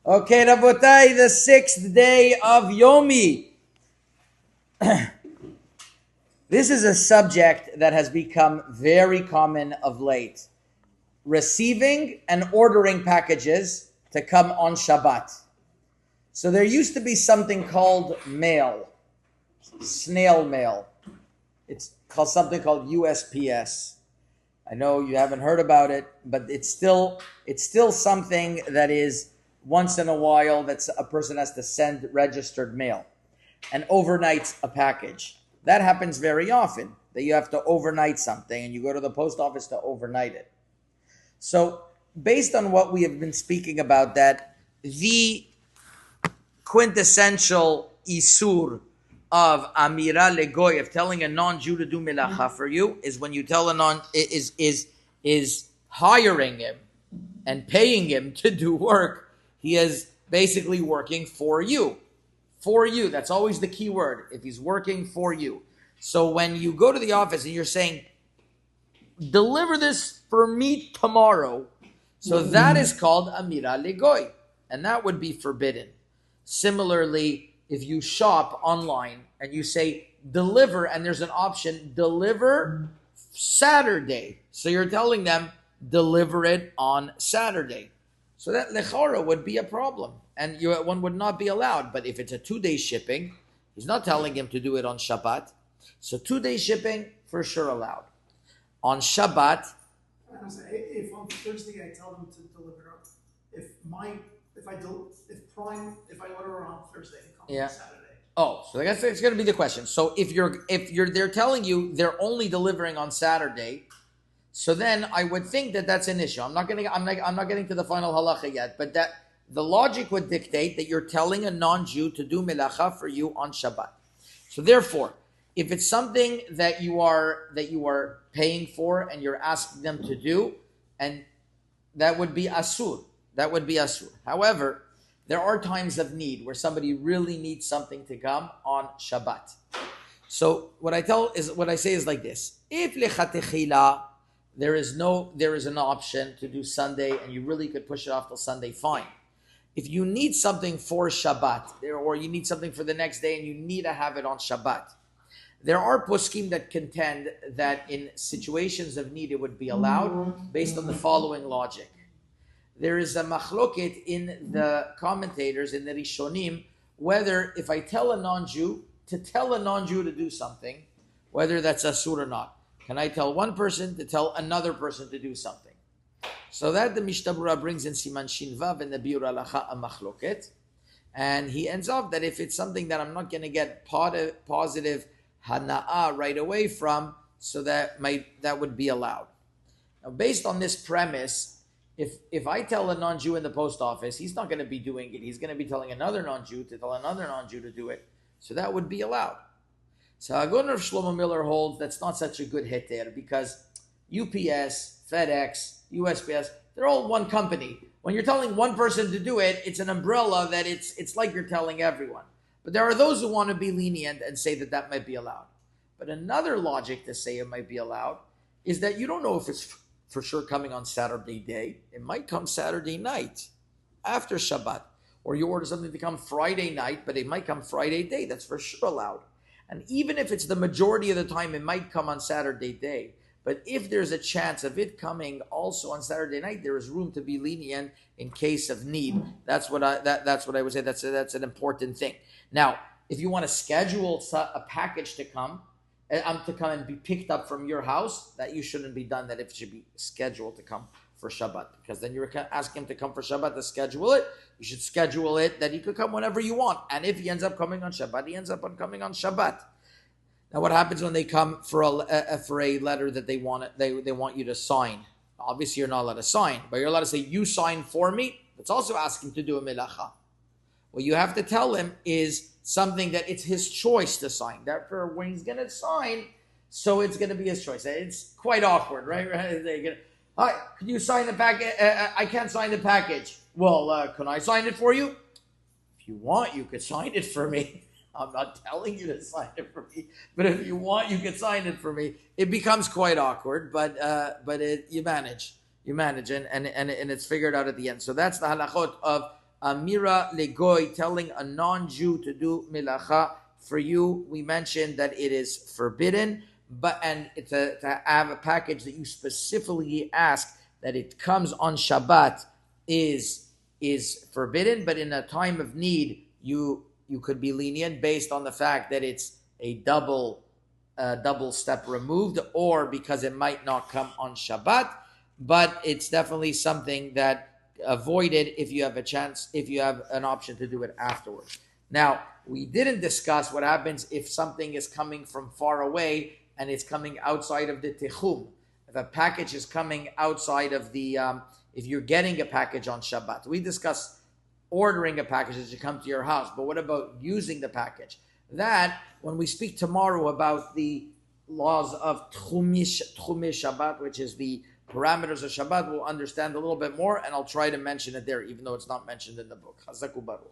Okay, Rabotai, the 6th day of Yomi. This is a subject that has become very common of late. Receiving and ordering packages to come on Shabbat. So there used to be something called mail, snail mail. It's called something called USPS. I know you haven't heard about it, but it's still something that is once in a while that a person has to send registered mail and overnight a package. That happens very often, that you have to overnight something and you go to the post office to overnight it. So based on what we have been speaking about, that the quintessential isur of amira legoy, of telling a non-Jew to do melacha for you, is when you tell a non is hiring him and paying him to do work. He is basically working for you. For you. That's always the key word. If he's working for you. So when you go to the office and you're saying, deliver this for me tomorrow, so that is called amira legoy, and that would be forbidden. Similarly, if you shop online and you say deliver, and there's an option, deliver Saturday, so you're telling them deliver it on Saturday. So that lechora would be a problem, and one would not be allowed. But if it's a 2-day shipping, he's not telling him to do it on Shabbat. So 2-day shipping, for sure allowed. On Shabbat, if on Thursday I tell them to deliver up, if I order on Thursday, it comes on Saturday. Oh, so I guess it's going to be the question. So if they're telling you they're only delivering on Saturday, so then I would think that that's an issue. I'm not getting to the final halacha yet, but that the logic would dictate that you're telling a non-Jew to do melacha for you on Shabbat. So therefore, if it's something that you are paying for and you're asking them to do, and that would be asur. That would be asur. However, there are times of need where somebody really needs something to come on Shabbat. So what I say is like this: if lechatechila there is an option to do Sunday, and you really could push it off till Sunday, fine. If you need something for Shabbat, or you need something for the next day, and you need to have it on Shabbat, there are poskim that contend that in situations of need it would be allowed based on the following logic. There is a machloket in the commentators, in the Rishonim, whether if I tell a non-Jew to do something, whether that's asur or not. Can I tell one person to tell another person to do something? So that the Mishtabura brings in Siman Shin Vav and the Biur Halacha a machloket, and he ends up that if it's something that I'm not going to get positive hana'ah right away from, so that would be allowed. Now, based on this premise, if I tell a non-Jew in the post office, he's not going to be doing it. He's going to be telling another non-Jew to tell another non-Jew to do it. So that would be allowed. So Hagun of Shlomo Miller holds that's not such a good heter, because UPS, FedEx, USPS, they're all one company. When you're telling one person to do it, it's an umbrella that it's like you're telling everyone. But there are those who want to be lenient and say that might be allowed. But another logic to say it might be allowed is that you don't know if it's for sure coming on Saturday day. It might come Saturday night after Shabbat. Or you order something to come Friday night, but it might come Friday day. That's for sure allowed. And even if it's the majority of the time, it might come on Saturday day. But if there's a chance of it coming also on Saturday night, there is room to be lenient in case of need. That's what I would say. That's an important thing. Now, if you want to schedule a package to come and be picked up from your house, that you shouldn't be done. That it should be scheduled to come for Shabbat, because then you're asking him to come for Shabbat to schedule it. You should schedule it that he could come whenever you want. And if he ends up coming on Shabbat, he ends up coming on Shabbat. Now, what happens when they come for a letter that they want you to sign? Obviously, you're not allowed to sign, but you're allowed to say, you sign for me. That's also asking to do a melacha. What you have to tell him is something that it's his choice to sign. Therefore, when he's going to sign, so it's going to be his choice. It's quite awkward, right? Hi, can you sign the package? I can't sign the package. Well, can I sign it for you? If you want, you could sign it for me. I'm not telling you to sign it for me, but if you want, you can sign it for me. It becomes quite awkward, but you manage, and it's figured out at the end. So that's the halachot of Amira legoy, telling a non-Jew to do milacha. For you, we mentioned that it is forbidden, and to have a package that you specifically ask that it comes on Shabbat is forbidden. But in a time of need, you could be lenient based on the fact that it's a double step removed, or because it might not come on Shabbat. But it's definitely something that avoided if you have a chance, if you have an option to do it afterwards. Now, we didn't discuss what happens if something is coming from far away and it's coming outside of the tichum. If a package is coming outside of the, if you're getting a package on Shabbat. We discussed ordering a package as it comes to your house, but what about using the package? That, when we speak tomorrow about the laws of Tchumei Shabbat, which is the parameters of Shabbat, we'll understand a little bit more, and I'll try to mention it there, even though it's not mentioned in the book. Chazaku Baruch.